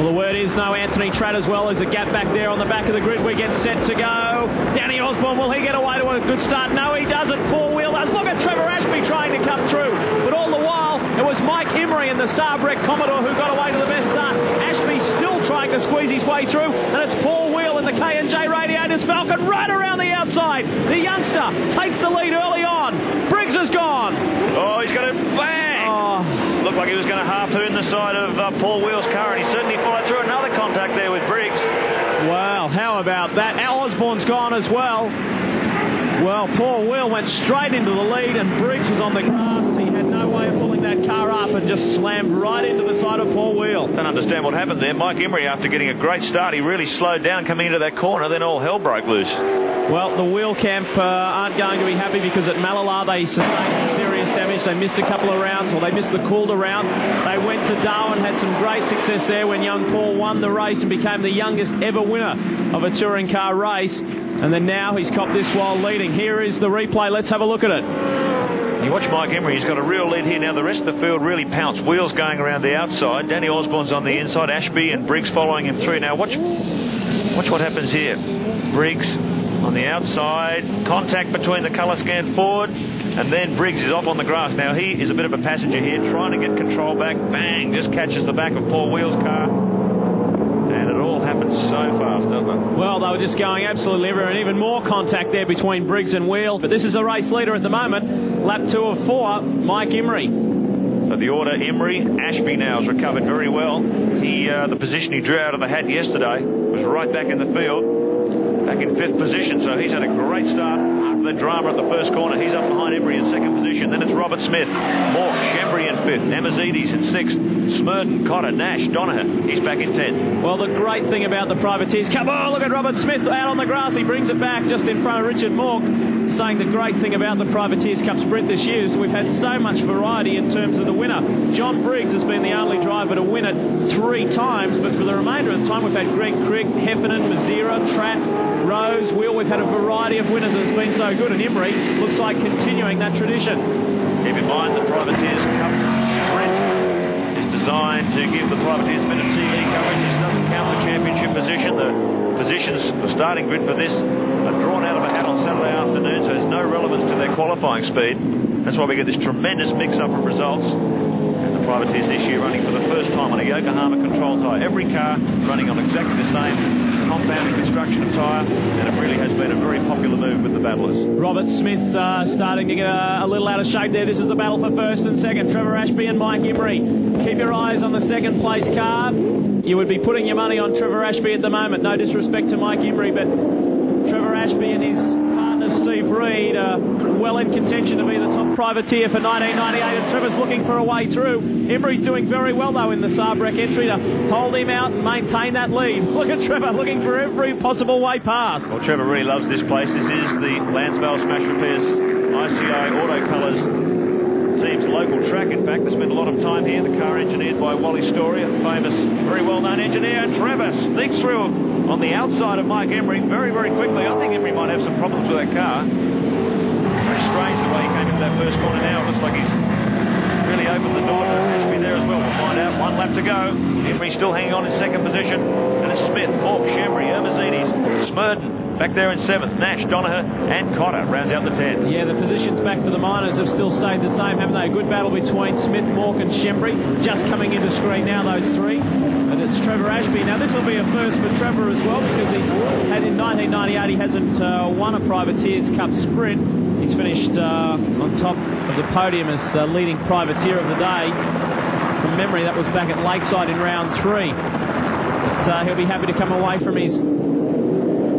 Well, the word is no Anthony Tratt as well. There's a gap back there on the back of the grid. We get set to go. Danny Osborne, will he get away to a good start? No, he doesn't. Paul Wheel does. Look at Trevor Ashby trying to come through. But all the while, it was Mike Emery in the Sabrec Commodore who got away to the best start. Ashby still trying to squeeze his way through. And it's Paul Wheel in the K&J Radiators Falcon right around the outside. The youngster takes the lead early on. Briggs is gone. Oh, he's got it. Bang! Oh. Looked like he was going to harpoon the side of Paul Wheel's car, and he certainly followed through. Another contact there with Briggs. Well, how about that? Osborne's gone as well. Well, Paul Wheel went straight into the lead, and Briggs was on the grass. He had no way of pulling that car up and just slammed right into the side of Paul Wheel. Don't understand what happened there. Mike Emery, after getting a great start, he really slowed down coming into that corner. Then all hell broke loose. Well, the Wheel camp aren't going to be happy because at Mallala they sustained some serious damage. They missed a couple of rounds, or they missed the Calder round. They went to Darwin, had some great success there when young Paul won the race and became the youngest ever winner of a touring car race. And then now he's copped this while leading. Here is the replay. Let's have a look at it. You watch Mike Emery, he's got a real lead here. Now the rest of the field really pounced. Wheels going around the outside. Danny Osborne's on the inside. Ashby and Briggs following him through. Now watch what happens here. Briggs on the outside. Contact between the colour scan Ford. And then Briggs is off on the grass. Now he is a bit of a passenger here, trying to get control back. Bang! Just catches the back of Paul Wheel's car. And it all happens so fast, doesn't it? Well, they were just going absolutely everywhere, and even more contact there between Briggs and Wheel. But this is a race leader at the moment. Lap 2 of 4, Mike Emery. So the order, Emery, Ashby now has recovered very well. The position he drew out of the hat yesterday was right back in the field, back in 5th position. So he's had a great start after the drama at the first corner. He's up behind Emery in 2nd position. Then it's Robert Smith, Mork, Shembry in 5th, Amazides in 6th, Smurden, Cotter, Nash, Donahan. He's back in 10th. Well, the great thing about the privateers, come on, look at Robert Smith out on the grass. He brings it back just in front of Richard Mork, saying the great thing about the Privateers Cup Sprint this year is we've had so much variety in terms of the winner. John Briggs has been the only driver to win it 3 times, but for the remainder of the time we've had Greg Crick, Heffernan, Mazira, Tratt, Rose, Wheel. We've had a variety of winners and it's been so good, and Emery looks like continuing that tradition. Keep in mind the Privateers Cup Sprint is designed to give the Privateers a bit of TV coverage. This doesn't count the championship position. The starting grid for this are drawn out of a hat on Saturday afternoon, so there's no relevance to their qualifying speed. That's why we get this tremendous mix-up of results. And the Privateers this year running for the first time on a Yokohama control tyre. Every car running on exactly the same compounded construction of tyre, and it really has been a very popular move with the battlers. Robert Smith starting to get a little out of shape there. This is the battle for 1st and 2nd. Trevor Ashby and Mike Emery. Keep your eyes on the 2nd place car. You would be putting your money on Trevor Ashby at the moment. No disrespect to Mike Emery, but Trevor Ashby and his partner Steve Reed are well in contention to be the top privateer for 1998, and Trevor's looking for a way through. Emery's doing very well though in the Sabrec entry to hold him out and maintain that lead. Look at Trevor looking for every possible way past. Well, Trevor really loves this place. This is the Lansvale Smash Repairs ICI Auto Colours team's local track. In fact, they spent a lot of time here. The car engineered by Wally Story, a famous, very well-known engineer. And Trevor sneaks through on the outside of Mike Emery very, very quickly. I think Emery might have some problems with that car. Very strange the way he came into that first corner now. It looks like he's really opened the door to Ashby there as well. We'll find out. 1 lap to go. Emery still hanging on in 2nd position. And it's Smith, Mork, Shembry, Amazides, Smurden. Back there in 7th, Nash, Donahan and Cotter rounds out the 10. Yeah, the positions back for the Miners have still stayed the same, haven't they? A good battle between Smith, Mork and Shembry. Just coming into screen now, those 3. And it's Trevor Ashby. Now, this will be a first for Trevor as well, because he had in 1998, he hasn't won a Privateers Cup Sprint. He's finished on top of the podium as leading privateer of the day. From memory, that was back at Lakeside in round 3. But he'll be happy to come away from his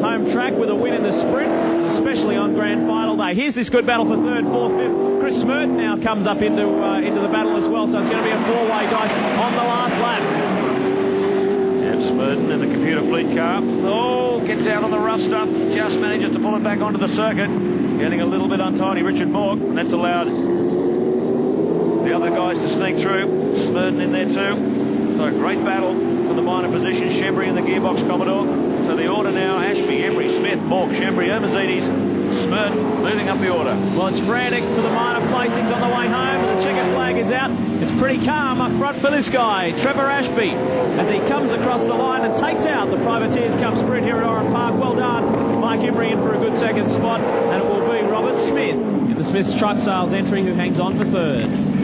home track with a win in the sprint, especially on grand final day. Here's this good battle for 3rd, 4th, 5th. Chris Smurden now comes up into the battle as well, so it's going to be a 4-way dice on the last lap. Yeah, Smurden in the computer fleet car. Oh, gets out on the rough stuff, just manages to pull it back onto the circuit. Getting a little bit untidy, Richard Mork, and that's allowed the other guys to sneak through. Smurden in there too. So a great battle for the minor position. Shembry in the gearbox Commodore. So the order now, Ashby, Emery, Smith, Mork, Shembry, Amazides, Smurt moving up the order. Well, it's frantic for the minor placings on the way home. The checker flag is out. It's pretty calm up front for this guy, Trevor Ashby, as he comes across the line and takes out the Privateers Cup sprint here at Oran Park. Well done, Mike Embry, in for a good second spot, and it will be Robert Smith in the Smith's Truck Sales entry who hangs on for third.